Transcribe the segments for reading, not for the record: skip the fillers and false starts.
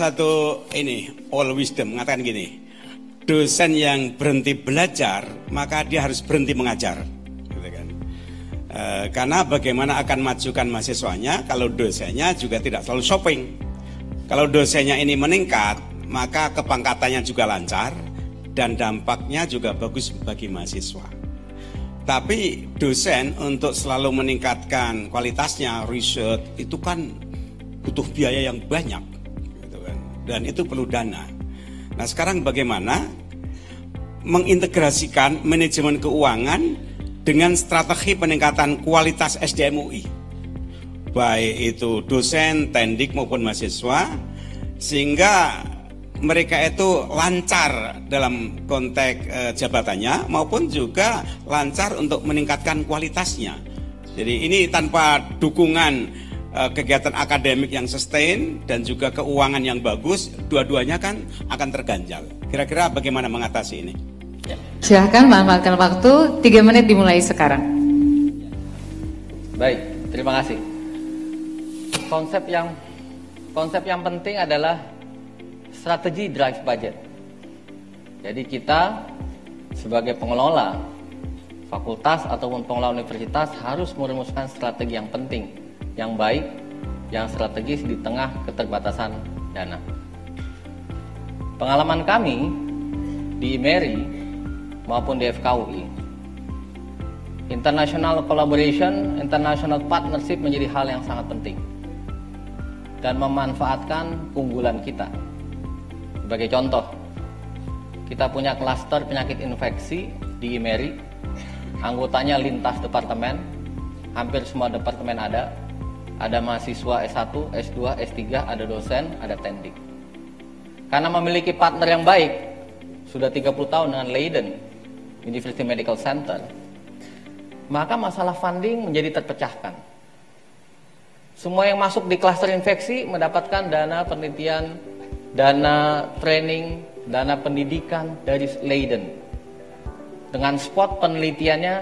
satu ini all wisdom mengatakan gini, dosen yang berhenti belajar maka dia harus berhenti mengajar, gitu kan. Karena bagaimana akan majukan mahasiswanya kalau dosennya juga tidak selalu shopping. Kalau dosennya ini meningkat, maka kepangkatannya juga lancar dan dampaknya juga bagus bagi mahasiswa. Tapi dosen untuk selalu meningkatkan kualitasnya, riset, itu kan butuh biaya yang banyak, gitu kan. Dan itu perlu dana. Nah sekarang bagaimana mengintegrasikan manajemen keuangan dengan strategi peningkatan kualitas SDM UI, baik itu dosen, tendik maupun mahasiswa, sehingga mereka itu lancar dalam konteks jabatannya maupun juga lancar untuk meningkatkan kualitasnya. Jadi ini tanpa dukungan kegiatan akademik yang sustain dan juga keuangan yang bagus, dua-duanya kan akan terganjal. Kira-kira bagaimana mengatasi ini? Silahkan manfaatkan waktu, 3 menit dimulai sekarang. Baik, terima kasih. Konsep yang penting adalah strategi drive budget. Jadi kita sebagai pengelola fakultas ataupun pengelola universitas harus merumuskan strategi yang penting, yang baik, yang strategis di tengah keterbatasan dana. Pengalaman kami di IMERI maupun di FKUI, international collaboration, international partnership menjadi hal yang sangat penting dan memanfaatkan keunggulan kita. Sebagai contoh, kita punya klaster penyakit infeksi di IMERI, anggotanya lintas departemen, hampir semua departemen ada mahasiswa S1, S2, S3, ada dosen, ada tendik. Karena memiliki partner yang baik, sudah 30 tahun dengan Leiden University Medical Center, maka masalah funding menjadi terpecahkan. Semua yang masuk di klaster infeksi mendapatkan dana penelitian, dana training, dana pendidikan dari Leiden. Dengan spot penelitiannya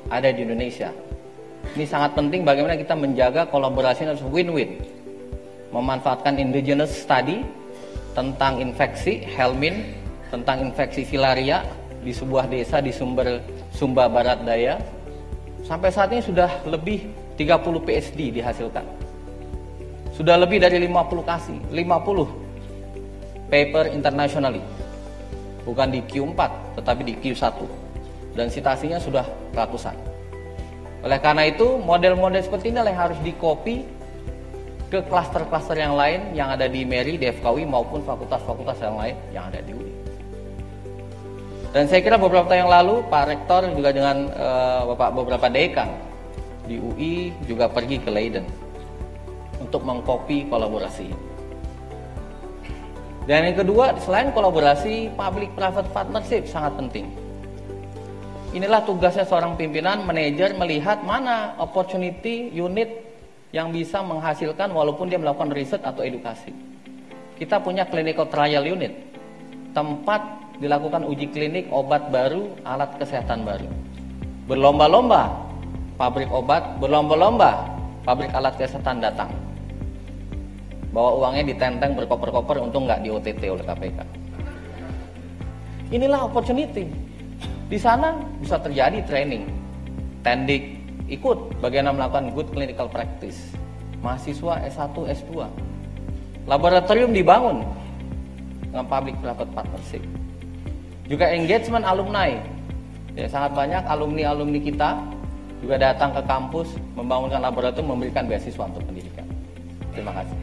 ada di Indonesia. Ini sangat penting bagaimana kita menjaga kolaborasi harus win-win. Memanfaatkan indigenous study tentang infeksi, Helmin, tentang infeksi filaria di sebuah desa di Sumba Barat Daya. Sampai saat ini sudah lebih 30 PhD dihasilkan. Sudah lebih dari 50 paper internationally. Bukan di Q4, tetapi di Q1. Dan citasinya sudah ratusan. Oleh karena itu, model-model seperti ini yang harus di-copy ke klaster-klaster yang lain yang ada di IMERI, di FKUI maupun fakultas-fakultas yang lain yang ada di UI. Dan saya kira beberapa tahun yang lalu Pak Rektor juga dengan beberapa dekan di UI juga pergi ke Leiden untuk mengcopy kolaborasi. Dan yang kedua, selain kolaborasi, public-private partnership sangat penting. Inilah tugasnya seorang pimpinan, manajer melihat mana opportunity unit yang bisa menghasilkan walaupun dia melakukan riset atau edukasi. Kita punya clinical trial unit, tempat dilakukan uji klinik obat baru, alat kesehatan baru. Berlomba-lomba pabrik obat, berlomba-lomba pabrik alat kesehatan datang. Bawa uangnya ditenteng berkoper-koper, untung nggak di OTT oleh KPK. Inilah opportunity. Di sana bisa terjadi training. Tendik ikut bagaimana melakukan good clinical practice. Mahasiswa S1, S2. Laboratorium dibangun dengan public-private partnership. Juga engagement alumni. Ya, sangat banyak alumni-alumni kita juga datang ke kampus, membangunkan laboratorium, memberikan beasiswa untuk pendidikan. Terima kasih.